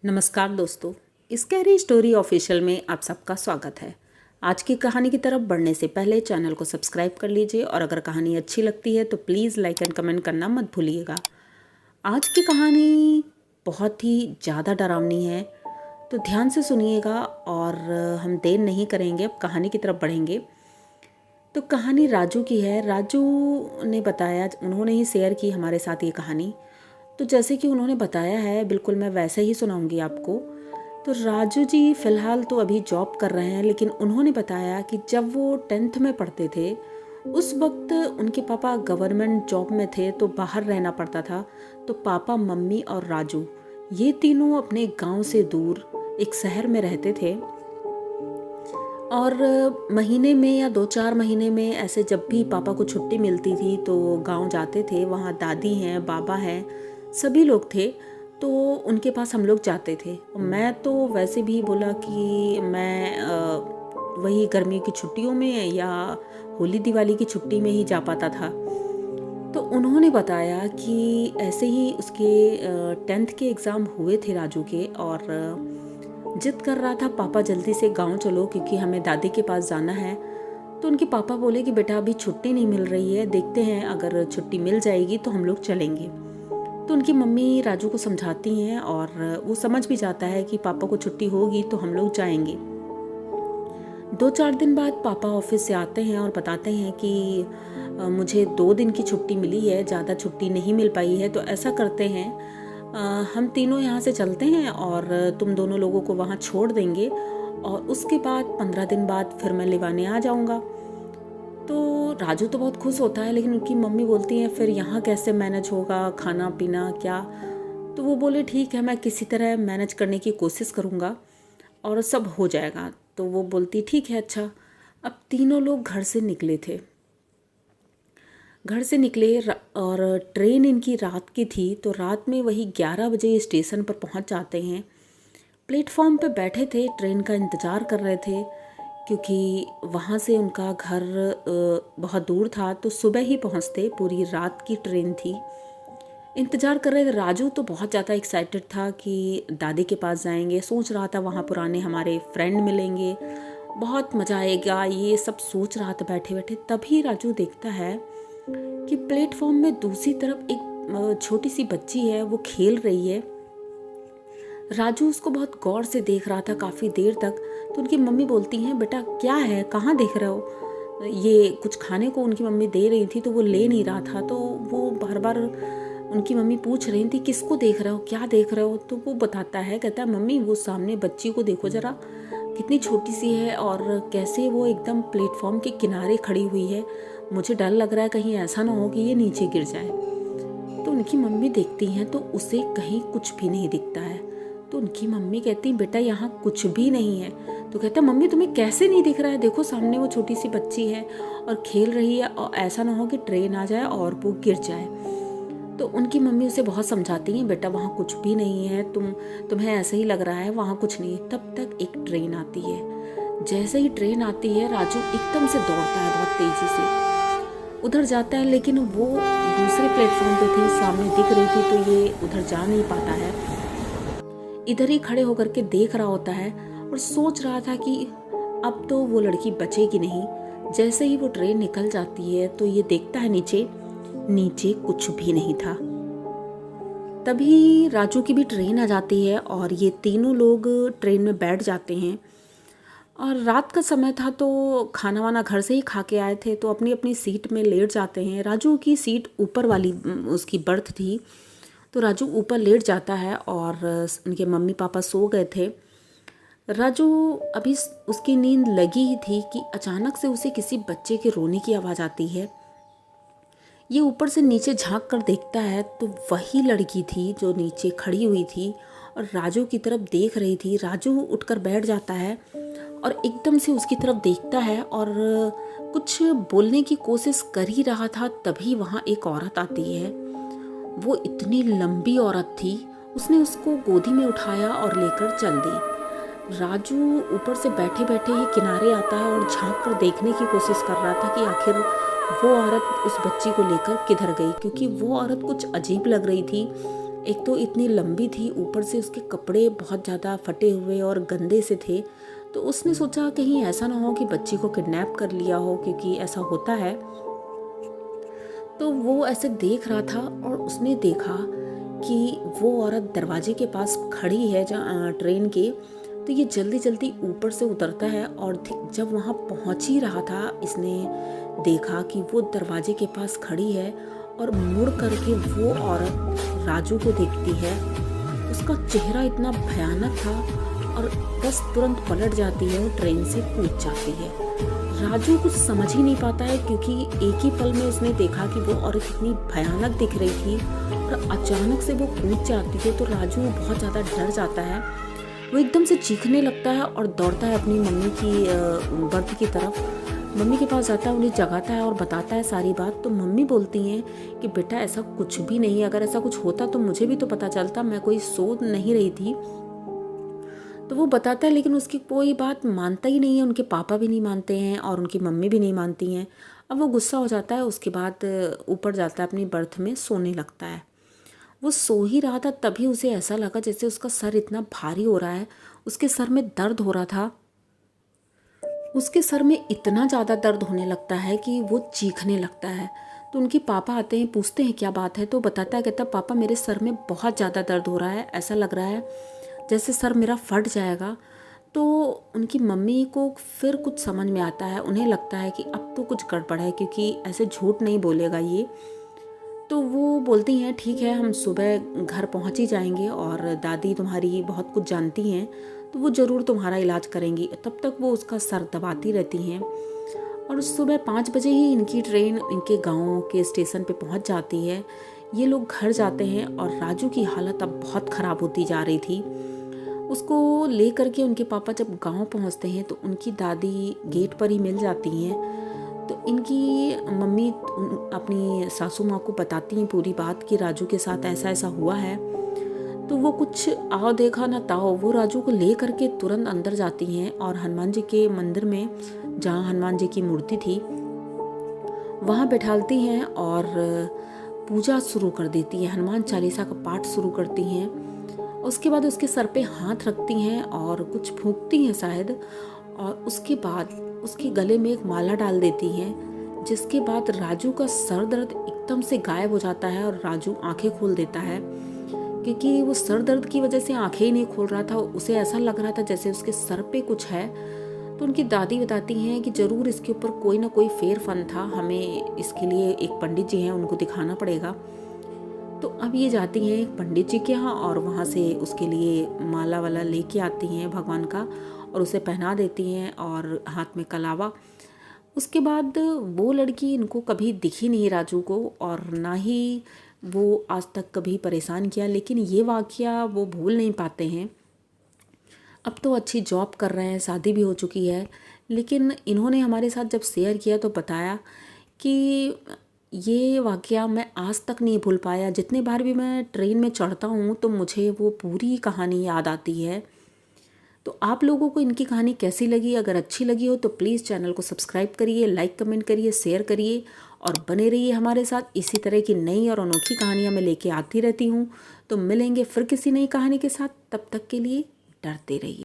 नमस्कार दोस्तों, scary story official में आप सबका स्वागत है। आज की कहानी की तरफ बढ़ने से पहले चैनल को सब्सक्राइब कर लीजिए और अगर कहानी अच्छी लगती है तो प्लीज़ लाइक एंड कमेंट करना मत भूलिएगा। आज की कहानी बहुत ही ज़्यादा डरावनी है, तो ध्यान से सुनिएगा और हम देर नहीं करेंगे, अब कहानी की तरफ बढ़ेंगे। तो कहानी राजू की है। राजू ने बताया, उन्होंने ही शेयर की हमारे साथ ये कहानी। तो जैसे कि उन्होंने बताया है बिल्कुल मैं वैसे ही सुनाऊंगी आपको। तो राजू जी फ़िलहाल तो अभी जॉब कर रहे हैं, लेकिन उन्होंने बताया कि जब वो 10th में पढ़ते थे उस वक्त उनके पापा गवर्नमेंट जॉब में थे, तो बाहर रहना पड़ता था। तो पापा, मम्मी और राजू ये तीनों अपने गांव से दूर एक शहर में रहते थे। और महीने में या 2-4 महीने में ऐसे जब भी पापा को छुट्टी मिलती थी तो गांव जाते थे। वहाँ दादी हैं, बाबा हैं, सभी लोग थे, तो उनके पास हम लोग जाते थे। मैं तो वैसे भी बोला कि मैं वही गर्मी की छुट्टियों में या होली दिवाली की छुट्टी में ही जा पाता था। तो उन्होंने बताया कि ऐसे ही उसके 10th के एग्ज़ाम हुए थे राजू के, और जिद कर रहा था पापा जल्दी से गांव चलो क्योंकि हमें दादी के पास जाना है। तो उनके पापा बोले कि बेटा अभी छुट्टी नहीं मिल रही है, देखते हैं अगर छुट्टी मिल जाएगी तो हम लोग चलेंगे। तो उनकी मम्मी राजू को समझाती हैं और वो समझ भी जाता है कि पापा को छुट्टी होगी तो हम लोग जाएंगे। 2-4 दिन बाद पापा ऑफिस से आते हैं और बताते हैं कि मुझे 2 दिन की छुट्टी मिली है, ज़्यादा छुट्टी नहीं मिल पाई है। तो ऐसा करते हैं, हम तीनों यहाँ से चलते हैं और तुम दोनों लोगों को वहाँ छोड़ देंगे और उसके बाद 15 दिन बाद फिर मैं लेवाने आ जाऊँगा। तो राजू तो बहुत खुश होता है, लेकिन उनकी मम्मी बोलती हैं फिर यहाँ कैसे मैनेज होगा, खाना पीना क्या। तो वो बोले ठीक है, मैं किसी तरह मैनेज करने की कोशिश करूँगा और सब हो जाएगा। तो वो बोलती ठीक है अच्छा। अब तीनों लोग घर से निकले थे। घर से निकले और ट्रेन इनकी रात की थी, तो रात में वही 11 बजे स्टेशन पर पहुंच जाते हैं। प्लेटफॉर्म पे बैठे थे, ट्रेन का इंतज़ार कर रहे थे क्योंकि वहाँ से उनका घर बहुत दूर था, तो सुबह ही पहुँचते, पूरी रात की ट्रेन थी। इंतज़ार कर रहे थे। राजू तो बहुत ज़्यादा एक्साइटेड था कि दादी के पास जाएंगे, सोच रहा था वहाँ पुराने हमारे फ्रेंड मिलेंगे, बहुत मज़ा आएगा, ये सब सोच रहा था बैठे बैठे। तभी राजू देखता है कि प्लेटफॉर्म में दूसरी तरफ एक छोटी सी बच्ची है, वो खेल रही है। राजू उसको बहुत गौर से देख रहा था काफ़ी देर तक। तो उनकी मम्मी बोलती हैं बेटा क्या है, कहाँ देख रहे हो। ये कुछ खाने को उनकी मम्मी दे रही थी तो वो ले नहीं रहा था, तो वो बार बार उनकी मम्मी पूछ रही थी किसको देख रहे हो, क्या देख रहे हो। तो वो बताता है, कहता है मम्मी वो सामने बच्ची को देखो ज़रा, कितनी छोटी सी है और कैसे वो एकदम प्लेटफॉर्म के किनारे खड़ी हुई है। मुझे डर लग रहा है कहीं ऐसा ना हो कि ये नीचे गिर जाए। तो उनकी मम्मी देखती हैं तो उसे कहीं कुछ भी नहीं दिखता है। तो उनकी मम्मी कहती बेटा यहाँ कुछ भी नहीं है। तो कहता मम्मी तुम्हें कैसे नहीं दिख रहा है, देखो सामने वो छोटी सी बच्ची है और खेल रही है, और ऐसा ना हो कि ट्रेन आ जाए और वो गिर जाए। तो उनकी मम्मी उसे बहुत समझाती हैं बेटा वहाँ कुछ भी नहीं है, तुम्हें ऐसे ही लग रहा है, वहाँ कुछ नहीं है। तब तक एक ट्रेन आती है। जैसे ही ट्रेन आती है राजू एकदम से दौड़ता है बहुत तेज़ी से, उधर जाता है, लेकिन वो दूसरे प्लेटफॉर्म पे थी, सामने दिख रही थी, तो ये उधर जा नहीं पाता है। इधर ही खड़े होकर के देख रहा होता है और सोच रहा था कि अब तो वो लड़की बचेगी नहीं। जैसे ही वो ट्रेन निकल जाती है तो ये देखता है नीचे, नीचे कुछ भी नहीं था। तभी राजू की भी ट्रेन आ जाती है और ये तीनों लोग ट्रेन में बैठ जाते हैं। और रात का समय था तो खाना वाना घर से ही खा के आए थे, तो अपनी अपनी सीट में लेट जाते हैं। राजू की सीट ऊपर वाली उसकी बर्थ थी, तो राजू ऊपर लेट जाता है और उनके मम्मी पापा सो गए थे। राजू अभी उसकी नींद लगी ही थी कि अचानक से उसे किसी बच्चे के रोने की आवाज़ आती है। ये ऊपर से नीचे झांक कर देखता है तो वही लड़की थी जो नीचे खड़ी हुई थी और राजू की तरफ देख रही थी। राजू उठकर बैठ जाता है और एकदम से उसकी तरफ देखता है और कुछ बोलने की कोशिश कर ही रहा था, तभी वहाँ एक औरत आती है। वो इतनी लंबी औरत थी, उसने उसको गोदी में उठाया और लेकर चल दी। राजू ऊपर से बैठे बैठे ही किनारे आता है और झांक कर देखने की कोशिश कर रहा था कि आखिर वो औरत उस बच्ची को लेकर किधर गई, क्योंकि वो औरत कुछ अजीब लग रही थी। एक तो इतनी लंबी थी, ऊपर से उसके कपड़े बहुत ज़्यादा फटे हुए और गंदे से थे। तो उसने सोचा कहीं ऐसा ना हो कि बच्ची को किडनैप कर लिया हो, क्योंकि ऐसा होता है। तो वो ऐसे देख रहा था और उसने देखा कि वो औरत दरवाजे के पास खड़ी है जहाँ ट्रेन के। तो ये जल्दी जल्दी ऊपर से उतरता है और जब वहाँ पहुँच ही रहा था, इसने देखा कि वो दरवाजे के पास खड़ी है और मुड़ करके वो औरत राजू को देखती है। उसका चेहरा इतना भयानक था और बस तुरंत पलट जाती है और ट्रेन से कूद जाती है। राजू कुछ समझ ही नहीं पाता है, क्योंकि एक ही पल में उसने देखा कि वो औरत इतनी भयानक दिख रही थी और अचानक से वो कूद जाती है। तो राजू बहुत ज़्यादा डर जाता है, वो एकदम से चीखने लगता है और दौड़ता है अपनी मम्मी की बर्थ की तरफ। मम्मी के पास जाता है, उन्हें जगाता है और बताता है सारी बात। तो मम्मी बोलती हैं कि बेटा ऐसा कुछ भी नहीं, अगर ऐसा कुछ होता तो मुझे भी तो पता चलता, मैं कोई सो नहीं रही थी। तो वो बताता है, लेकिन उसकी कोई बात मानता ही नहीं है। उनके पापा भी नहीं मानते हैं और उनकी मम्मी भी नहीं मानती हैं। अब वो गुस्सा हो जाता है, उसके बाद ऊपर जाता है, अपनी बर्थ में सोने लगता है। वो सो ही रहा था, तभी उसे ऐसा लगा जैसे उसका सर इतना भारी हो रहा है। उसके सर में दर्द हो रहा था, उसके सर में इतना ज़्यादा दर्द होने लगता है कि वो चीखने लगता है। तो उनके पापा आते हैं, पूछते हैं क्या बात है। तो बताता है, कहता पापा मेरे सर में बहुत ज़्यादा दर्द हो रहा है, ऐसा लग रहा है जैसे सर मेरा फट जाएगा। तो उनकी मम्मी को फिर कुछ समझ में आता है, उन्हें लगता है कि अब तो कुछ गड़बड़ है, क्योंकि ऐसे झूठ नहीं बोलेगा ये। तो वो बोलती हैं ठीक है, हम सुबह घर पहुंच ही जाएंगे और दादी तुम्हारी बहुत कुछ जानती हैं, तो वो ज़रूर तुम्हारा इलाज करेंगी। तब तक वो उसका सर दबाती रहती हैं और सुबह 5 बजे ही इनकी ट्रेन इनके गांव के स्टेशन पे पहुंच जाती है। ये लोग घर जाते हैं और राजू की हालत अब बहुत ख़राब होती जा रही थी। उसको ले करके उनके पापा जब गांव पहुंचते हैं तो उनकी दादी गेट पर ही मिल जाती हैं। तो इनकी मम्मी अपनी सासू माँ को बताती हैं पूरी बात कि राजू के साथ ऐसा ऐसा हुआ है। तो वो कुछ आओ देखा ना ताओ, वो राजू को ले करके तुरंत अंदर जाती हैं और हनुमान जी के मंदिर में, जहाँ हनुमान जी की मूर्ति थी, वहाँ बैठालती हैं और पूजा शुरू कर देती हैं। हनुमान चालीसा का पाठ शुरू करती हैं। उसके बाद उसके सर पे हाथ रखती हैं और कुछ फूंकती हैं शायद, और उसके बाद उसके गले में एक माला डाल देती हैं। जिसके बाद राजू का सर दर्द एकदम से गायब हो जाता है और राजू आंखें खोल देता है, क्योंकि वो सर दर्द की वजह से आंखें ही नहीं खोल रहा था। उसे ऐसा लग रहा था जैसे उसके सर पे कुछ है। तो उनकी दादी बताती हैं कि ज़रूर इसके ऊपर कोई ना कोई फेर फन था, हमें इसके लिए एक पंडित जी हैं, उनको दिखाना पड़ेगा। तो अब ये जाती हैं एक पंडित जी के यहाँ और वहाँ से उसके लिए माला वाला लेके आती हैं भगवान का और उसे पहना देती हैं और हाथ में कलावा। उसके बाद वो लड़की इनको कभी दिखी नहीं राजू को, और ना ही वो आज तक कभी परेशान किया। लेकिन ये वाक़या वो भूल नहीं पाते हैं। अब तो अच्छी जॉब कर रहे हैं, शादी भी हो चुकी है। लेकिन इन्होंने हमारे साथ जब शेयर किया तो बताया कि ये वाक़या मैं आज तक नहीं भूल पाया। जितने बार भी मैं ट्रेन में चढ़ता हूँ तो मुझे वो पूरी कहानी याद आती है। तो आप लोगों को इनकी कहानी कैसी लगी? अगर अच्छी लगी हो तो प्लीज़ चैनल को सब्सक्राइब करिए, लाइक कमेंट करिए, शेयर करिए और बने रहिए हमारे साथ। इसी तरह की नई और अनोखी कहानियाँ मैं लेके आती रहती हूँ। तो मिलेंगे फिर किसी नई कहानी के साथ, तब तक के लिए डरते रहिए।